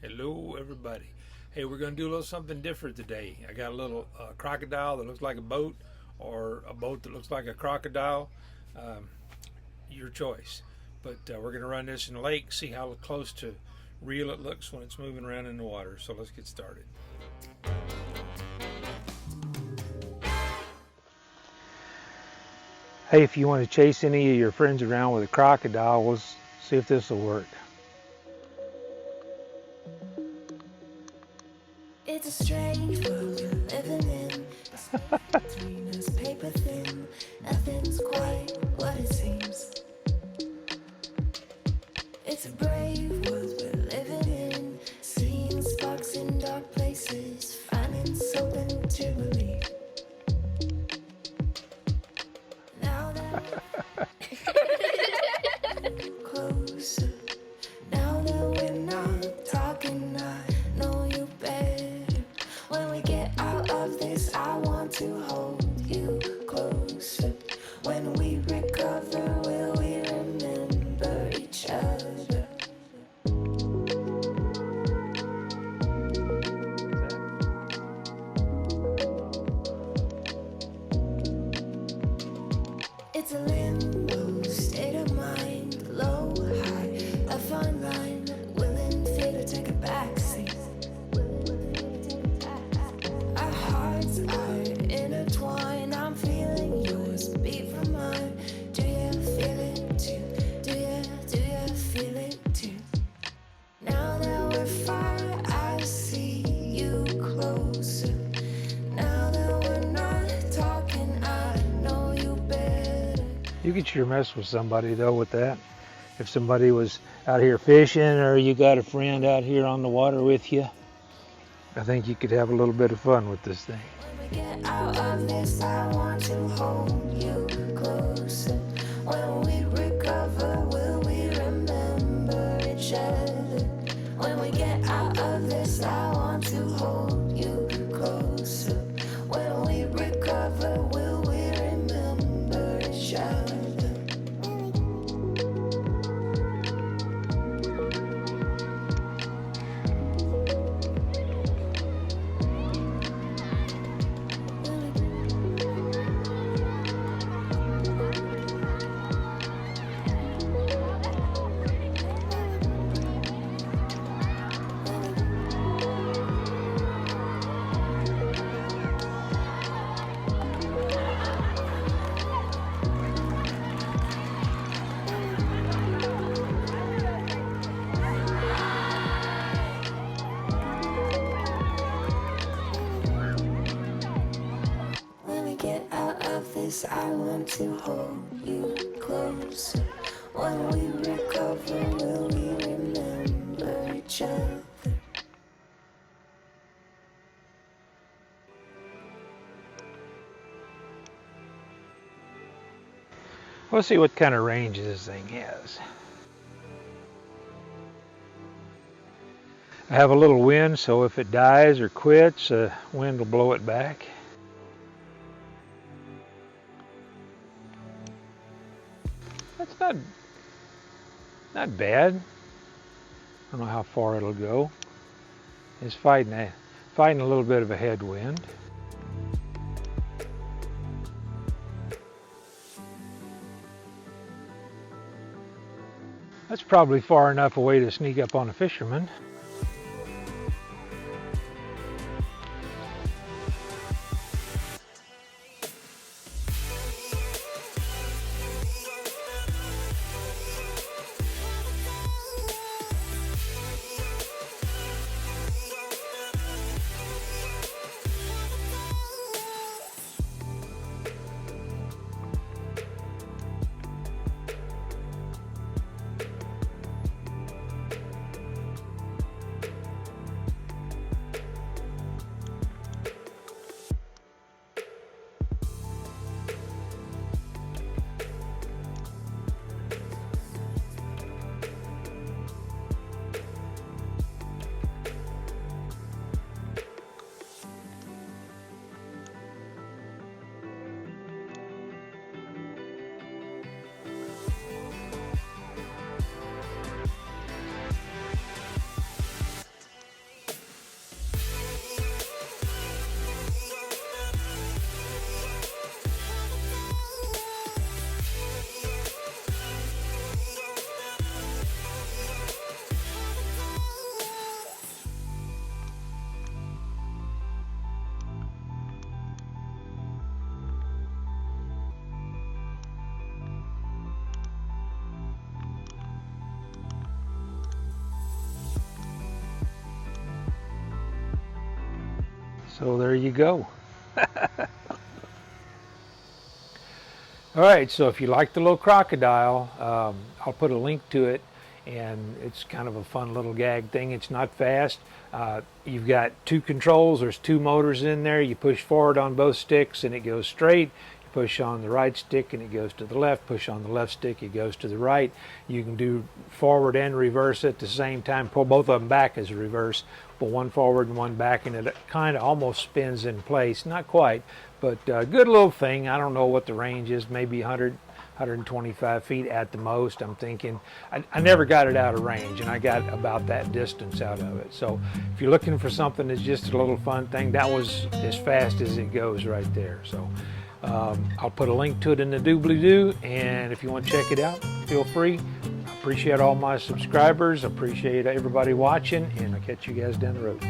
Hello everybody. Hey, we're going to do a little something different today. I got a little crocodile that looks like a boat, or a boat that looks like a crocodile. Your choice. But we're going to run this in the lake, see how close to real it looks when it's moving around in the water. So let's get started. Hey, if you want to chase any of your friends around with a crocodile, let's see if this will work. It's a strange world we're living in. Between us, paper thin. Nothing's quite what it seems. It's a brave world we're living in. Seeing sparks in dark places, finding something to believe. Now that we're closer, now that we're not talking, I know you better. When we get out of this, I want to hold you closer. When we recover, will we remember each other? It's a limbo state of mind, low, high, a fine line, willing fear to take a backseat. Our hearts are intertwined, I'm feeling yours, beat from mine. Do you feel it too? Do you feel it too? Now that we're far, I see you closer. Now that we're not talking, I know you better. You could sure mess with somebody though with that. If somebody was out here fishing, or you got a friend out here on the water with you, I think you could have a little bit of fun with this thing. When we get out of this, I want to hold you closer. When we recover, will we remember each other? When we get out of this, I want to hold you closer. When we recover, will we remember each other? When we get out of this, I want to hold you closer. When we recover, will we remember each other? Let's see what kind of range this thing has. I have a little wind, so if it dies or quits, wind will blow it back. That's not bad. I don't know how far it'll go. It's fighting a little bit of a headwind. That's probably far enough away to sneak up on a fisherman. So there you go. All right, so if you like the little crocodile, I'll put a link to it, and it's kind of a fun little gag thing. It's not fast. You've got two controls. There's two motors in there. You push forward on both sticks and it goes straight. You push on the right stick and it goes to the left. Push on the left stick, it goes to the right. You can do forward and reverse at the same time. Pull both of them back as a reverse. Pull one forward and one back, and it kind of almost spins in place. Not quite, but good little thing. I don't know what the range is, maybe 100, 125 feet at the most. I'm thinking, I never got it out of range, and I got about that distance out of it. So if you're looking for something that's just a little fun thing, that was as fast as it goes right there. So I'll put a link to it in the doobly-doo, and if you want to check it out, feel free. I appreciate all my subscribers. I appreciate everybody watching, and I'll catch you guys down the road.